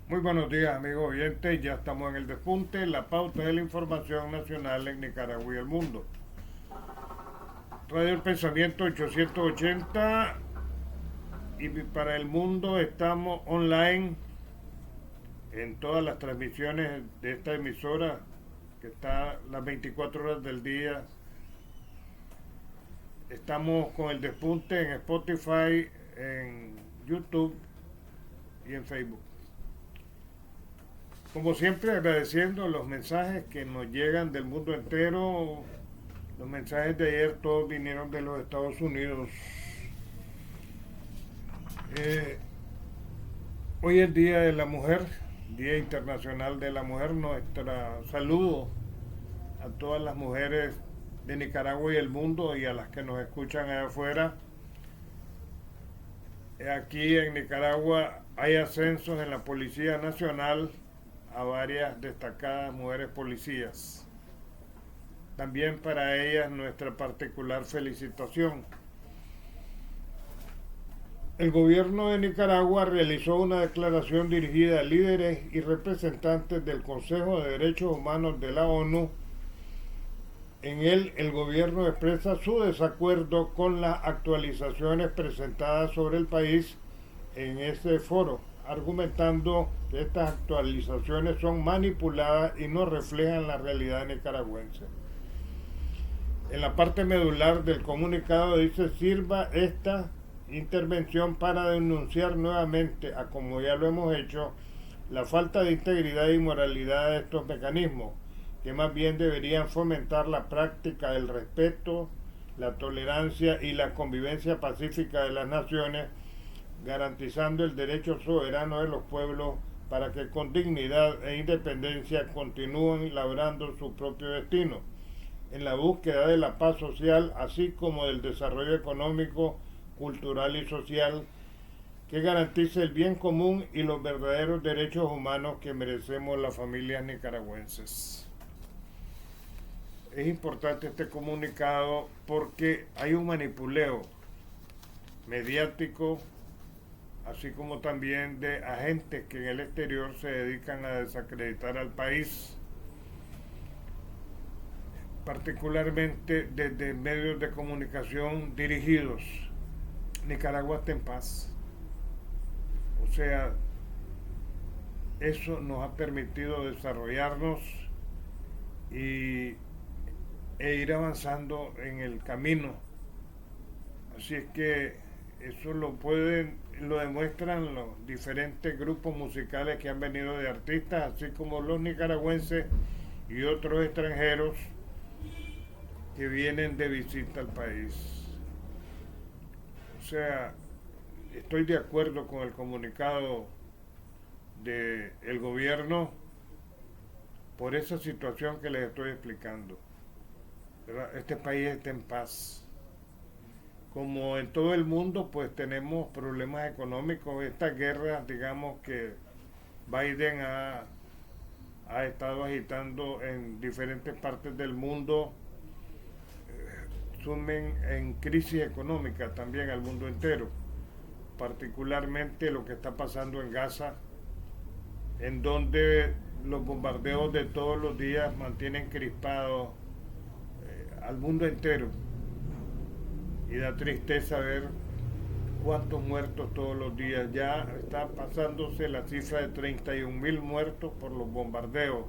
Muy buenos días, amigos oyentes. Ya estamos en el despunte, la pauta de la información nacional en Nicaragua y el mundo. Radio El Pensamiento 880 y para el mundo estamos online en todas las transmisiones de esta emisora que está las 24 horas del día. Estamos con el despunte en Spotify, en YouTube y en Facebook. Como siempre, agradeciendo los mensajes que nos llegan del mundo entero. Los mensajes de ayer todos vinieron de los Estados Unidos. Eh, Hoy es Día de la Mujer, Día Internacional de la Mujer. Nuestra saludo a todas las mujeres de Nicaragua y el mundo y a las que nos escuchan allá afuera. Aquí en Nicaragua hay ascensos en la Policía Nacional a varias destacadas mujeres policías. También para ellas nuestra particular felicitación. El gobierno de Nicaragua realizó una declaración dirigida a líderes y representantes del Consejo de Derechos Humanos de la ONU. En él, el gobierno expresa su desacuerdo con las actualizaciones presentadas sobre el país en ese foro, argumentando que estas actualizaciones son manipuladas y no reflejan la realidad nicaragüense. En la parte medular del comunicado dice: sirva esta intervención para denunciar nuevamente, a como ya lo hemos hecho, la falta de integridad y moralidad de estos mecanismos, que más bien deberían fomentar la práctica del respeto, la tolerancia y la convivencia pacífica de las naciones, garantizando el derecho soberano de los pueblos para que con dignidad e independencia continúen labrando su propio destino, en la búsqueda de la paz social, así como del desarrollo económico, cultural y social que garantice el bien común y los verdaderos derechos humanos que merecemos las familias nicaragüenses. Es importante este comunicado porque hay un manipuleo mediático, así como también de agentes que en el exterior se dedican a desacreditar al país, particularmente desde medios de comunicación dirigidos. Nicaragua está en paz. O sea, eso nos ha permitido desarrollarnos y, e ir avanzando en el camino. Así es que eso lo demuestran los diferentes grupos musicales que han venido de artistas, así como los nicaragüenses y otros extranjeros que vienen de visita al país. O sea, estoy de acuerdo con el comunicado del gobierno por esa situación que les estoy explicando. ¿Verdad? Este país está en paz. Como en todo el mundo, pues tenemos problemas económicos. Esta guerra, digamos que Biden ha estado agitando en diferentes partes del mundo, sumen en crisis económica también al mundo entero, particularmente lo que está pasando en Gaza, en donde los bombardeos de todos los días mantienen crispado al mundo entero, y da tristeza ver cuántos muertos todos los días. Ya está pasándose la cifra de 31.000 muertos por los bombardeos,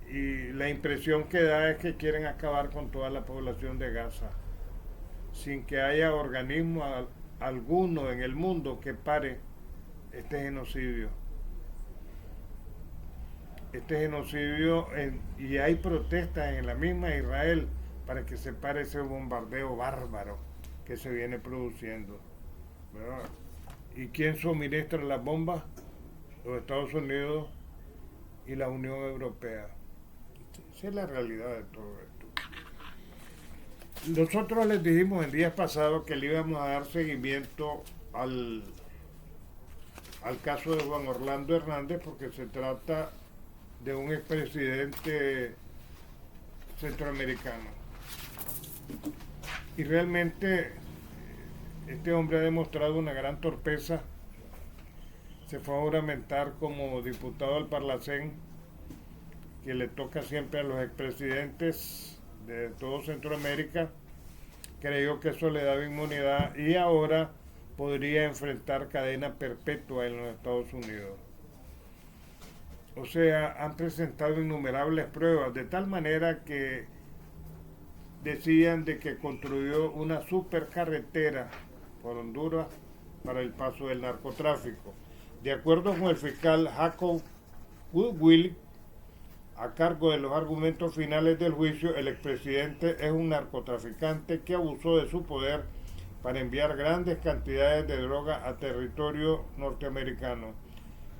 y la impresión que da es que quieren acabar con toda la población de Gaza sin que haya organismo alguno en el mundo que pare este genocidio. Y hay protestas en la misma Israel para que se pare ese bombardeo bárbaro que se viene produciendo, ¿verdad? ¿Y quién suministra las bombas? Los Estados Unidos y la Unión Europea. Esa es la realidad de todo esto. Nosotros les dijimos en días pasados que le íbamos a dar seguimiento al caso de Juan Orlando Hernández, porque se trata de un expresidente centroamericano. Y realmente este hombre ha demostrado una gran torpeza. se fue a juramentar como diputado del Parlacén, que le toca siempre a los expresidentes de todo Centroamérica. Creyó que eso le daba inmunidad y ahora podría enfrentar cadena perpetua en los Estados Unidos. O sea, han presentado innumerables pruebas, de tal manera que decían de que construyó una supercarretera por Honduras para el paso del narcotráfico. De acuerdo con el fiscal Jacob Woodwill, a cargo de los argumentos finales del juicio, el expresidente es un narcotraficante que abusó de su poder para enviar grandes cantidades de droga a territorio norteamericano.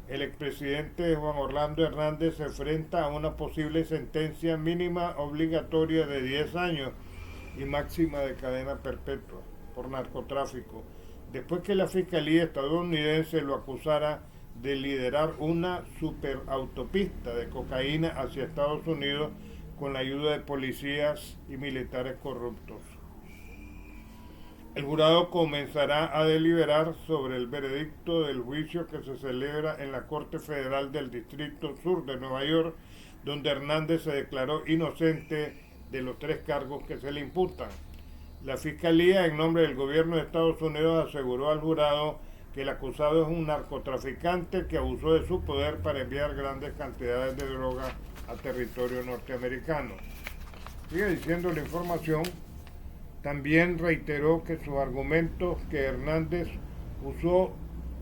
El expresidente Juan Orlando Hernández se enfrenta a una posible sentencia mínima obligatoria de 10 años y máxima de cadena perpetua por narcotráfico, después que la Fiscalía estadounidense lo acusara de liderar una superautopista de cocaína hacia Estados Unidos con la ayuda de policías y militares corruptos. El jurado comenzará a deliberar sobre el veredicto del juicio que se celebra en la Corte Federal del Distrito Sur de Nueva York, donde Hernández se declaró inocente de los 3 cargos que se le imputan. La Fiscalía, en nombre del gobierno de Estados Unidos, aseguró al jurado que el acusado es un narcotraficante que abusó de su poder para enviar grandes cantidades de droga a territorio norteamericano. Sigue diciendo la información. También reiteró que sus argumentos que Hernández usó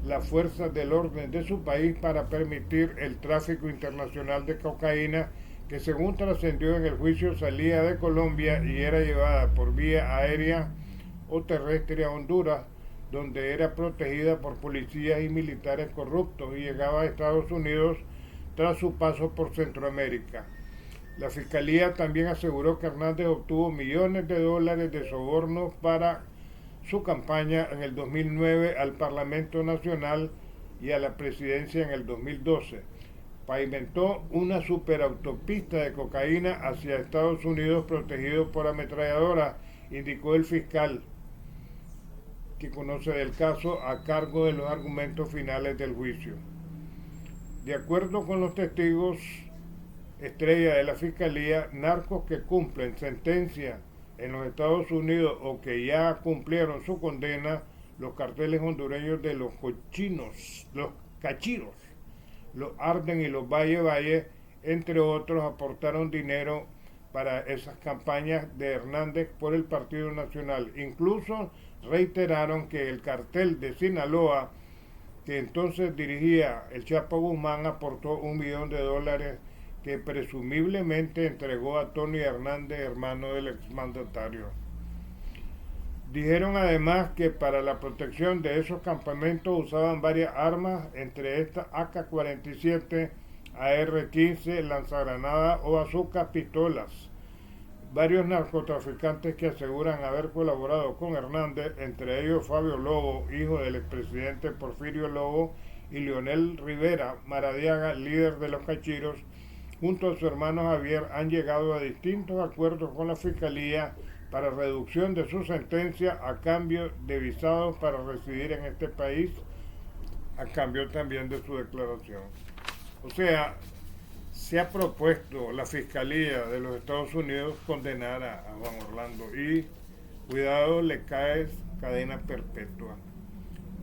las fuerzas del orden de su país para permitir el tráfico internacional de cocaína que, según trascendió en el juicio, salía de Colombia y era llevada por vía aérea o terrestre a Honduras, donde era protegida por policías y militares corruptos y llegaba a Estados Unidos tras su paso por Centroamérica. La Fiscalía también aseguró que Hernández obtuvo millones de dólares de sobornos para su campaña en el 2009 al Parlamento Nacional y a la presidencia en el 2012. Pavimentó una superautopista de cocaína hacia Estados Unidos protegido por ametralladoras, indicó el fiscal, que conoce del caso, a cargo de los argumentos finales del juicio. De acuerdo con los testigos estrella de la Fiscalía, narcos que cumplen sentencia en los Estados Unidos o que ya cumplieron su condena, los carteles hondureños de los cochinos, los cachiros, los Arden y los Valle, entre otros, aportaron dinero para esas campañas de Hernández por el Partido Nacional. Incluso reiteraron que el cartel de Sinaloa, que entonces dirigía el Chapo Guzmán, aportó $1 millón que presumiblemente entregó a Tony Hernández, hermano del exmandatario. Dijeron además que para la protección de esos campamentos usaban varias armas, entre estas AK-47, AR-15, lanzagranadas o bazookas, pistolas. Varios narcotraficantes que aseguran haber colaborado con Hernández, entre ellos Fabio Lobo, hijo del expresidente Porfirio Lobo, y Leonel Rivera Maradiaga, líder de los Cachiros, junto a su hermano Javier, han llegado a distintos acuerdos con la Fiscalía para reducción de su sentencia a cambio de visados para residir en este país, a cambio también de su declaración. O sea, se ha propuesto la Fiscalía de los Estados Unidos condenar a Juan Orlando y, cuidado, le cae cadena perpetua.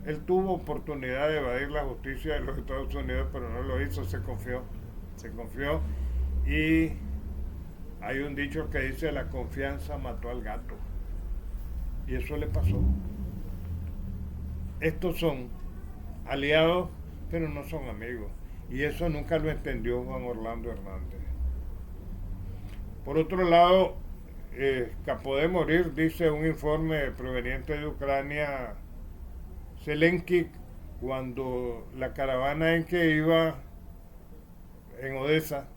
Él tuvo oportunidad de evadir la justicia de los Estados Unidos, pero no lo hizo, se confió y hay un dicho que dice: la confianza mató al gato, y eso le pasó. Estos son aliados, pero no son amigos, y eso nunca lo entendió Juan Orlando Hernández. Por otro lado, escapó de morir, dice un informe proveniente de Ucrania, Zelensky, cuando la caravana en que iba en Odessa,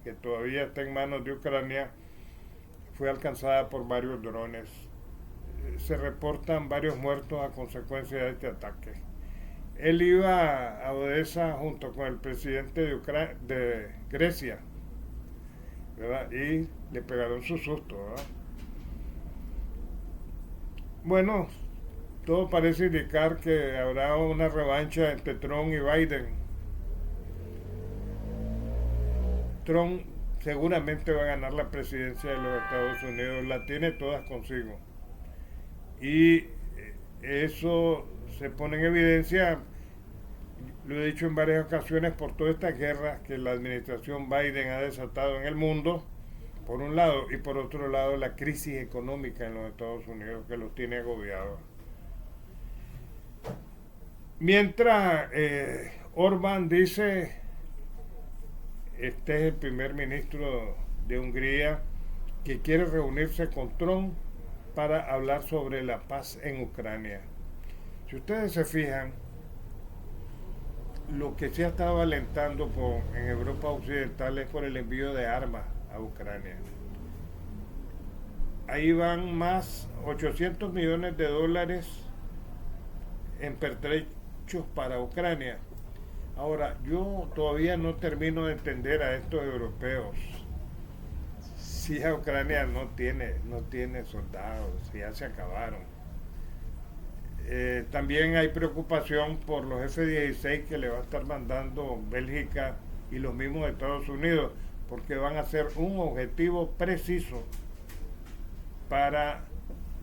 que todavía está en manos de Ucrania, fue alcanzada por varios drones. Se reportan varios muertos a consecuencia de este ataque. Él iba a Odessa junto con el presidente de Grecia, ¿verdad? Y le pegaron su susto, ¿verdad? Bueno, todo parece indicar que habrá una revancha entre Trump y Biden. Trump seguramente va a ganar la presidencia de los Estados Unidos, la tiene todas consigo. Y eso se pone en evidencia, lo he dicho en varias ocasiones, por todas estas guerras que la administración Biden ha desatado en el mundo, por un lado, y por otro lado la crisis económica en los Estados Unidos que los tiene agobiados. Mientras Orbán dice, este es el primer ministro de Hungría, que quiere reunirse con Trump para hablar sobre la paz en Ucrania. Si ustedes se fijan, lo que se ha estado alentando en Europa Occidental es por el envío de armas a Ucrania. Ahí van más 800 millones de dólares en pertrechos para Ucrania. Ahora, yo todavía no termino de entender a estos europeos. Si a Ucrania no tiene soldados, si ya se acabaron. También hay preocupación por los F-16 que le va a estar mandando Bélgica y los mismos Estados Unidos, porque van a ser un objetivo preciso para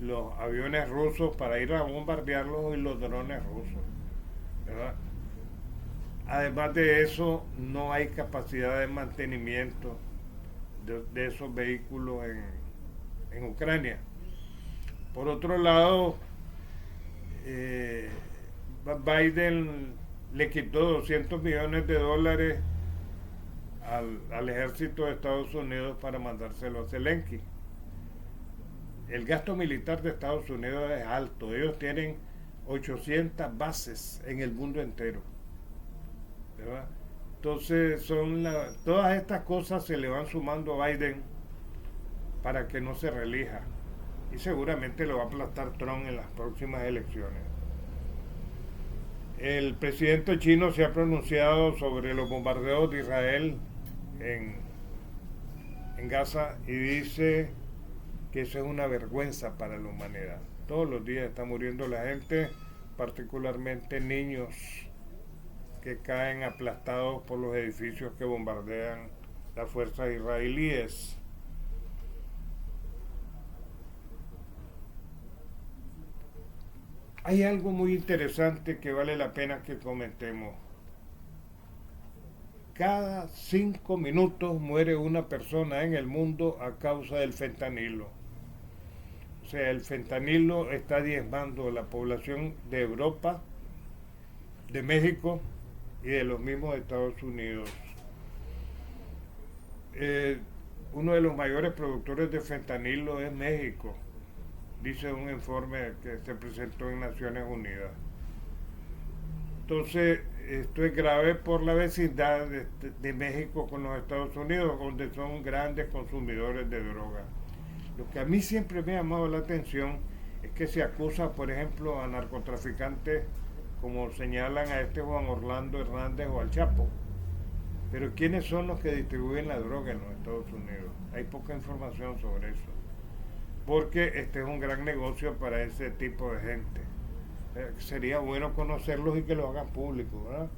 los aviones rusos, para ir a bombardearlos, y los drones rusos, ¿verdad? Además de eso, no hay capacidad de mantenimiento de esos vehículos en Ucrania. Por otro lado, Biden le quitó 200 millones de dólares al ejército de Estados Unidos para mandárselo a Zelensky. El gasto militar de Estados Unidos es alto. Ellos tienen 800 bases en el mundo entero, ¿verdad? Entonces todas estas cosas se le van sumando a Biden para que no se reelija, y seguramente lo va a aplastar Trump en las próximas elecciones. El presidente chino se ha pronunciado sobre los bombardeos de Israel en Gaza y dice que eso es una vergüenza para la humanidad. Todos los días está muriendo la gente, particularmente niños que caen aplastados por los edificios que bombardean las fuerzas israelíes. Hay algo muy interesante que vale la pena que comentemos. Cada 5 minutos muere una persona en el mundo a causa del fentanilo. O sea, el fentanilo está diezmando la población de Europa, de México y de los mismos Estados Unidos. Uno de los mayores productores de fentanilo es México, dice un informe que se presentó en Naciones Unidas. Entonces, esto es grave por la vecindad de México con los Estados Unidos, donde son grandes consumidores de droga. Lo que a mí siempre me ha llamado la atención es que se acusa, por ejemplo, a narcotraficantes, como señalan a este Juan Orlando Hernández o al Chapo. Pero ¿quiénes son los que distribuyen la droga en los Estados Unidos? Hay poca información sobre eso, porque este es un gran negocio para ese tipo de gente. Sería bueno conocerlos y que lo hagan público, ¿verdad?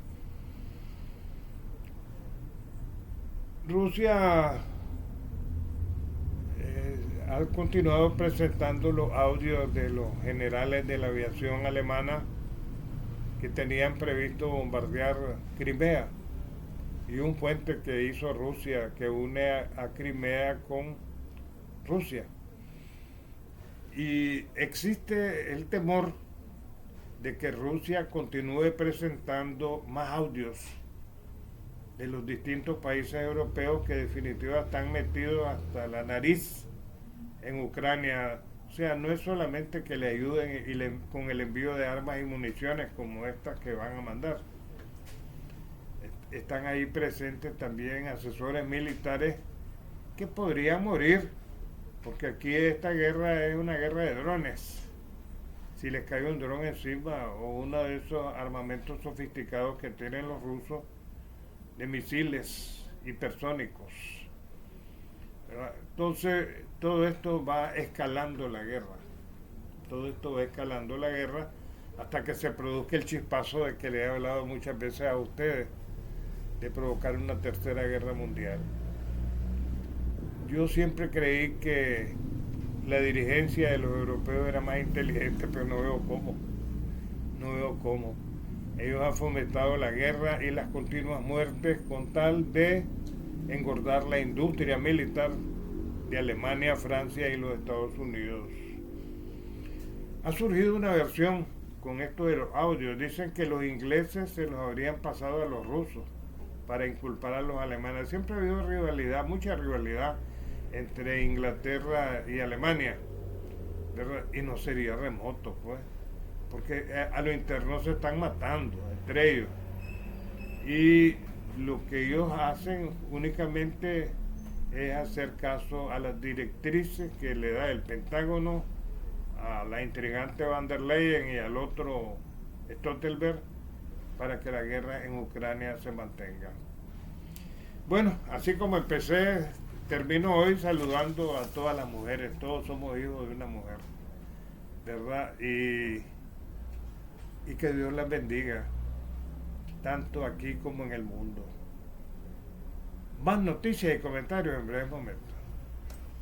Rusia ha continuado presentando los audios de los generales de la aviación alemana que tenían previsto bombardear Crimea, y un puente que hizo Rusia que une a Crimea con Rusia. Y existe el temor de que Rusia continúe presentando más audios de los distintos países europeos que definitivamente están metidos hasta la nariz en Ucrania. O sea, no es solamente que le ayuden con el envío de armas y municiones como estas que van a mandar. Están ahí presentes también asesores militares que podrían morir, porque aquí esta guerra es una guerra de drones. Si les cae un dron encima, o uno de esos armamentos sofisticados que tienen los rusos, de misiles hipersónicos. Entonces, todo esto va escalando la guerra. todo esto va escalando la guerra hasta que se produzca el chispazo de que le he hablado muchas veces a ustedes, de provocar una tercera guerra mundial. Yo siempre creí que la dirigencia de los europeos era más inteligente, pero no veo cómo. No veo cómo. Ellos han fomentado la guerra y las continuas muertes con tal de engordar la industria militar de Alemania, Francia y los Estados Unidos. Ha surgido una versión con esto de los audios. Dicen que los ingleses se los habrían pasado a los rusos para inculpar a los alemanes. Siempre ha habido rivalidad, mucha rivalidad entre Inglaterra y Alemania, ¿verdad? Y no sería remoto, pues, porque a lo interno se están matando entre ellos. Y lo que ellos hacen únicamente es hacer caso a las directrices que le da el Pentágono a la intrigante Van der Leyen y al otro Stoltenberg para que la guerra en Ucrania se mantenga. Bueno, así como empecé, termino hoy saludando a todas las mujeres. Todos somos hijos de una mujer, ¿verdad? Y que Dios las bendiga, tanto aquí como en el mundo. Más noticias y comentarios en breves momentos.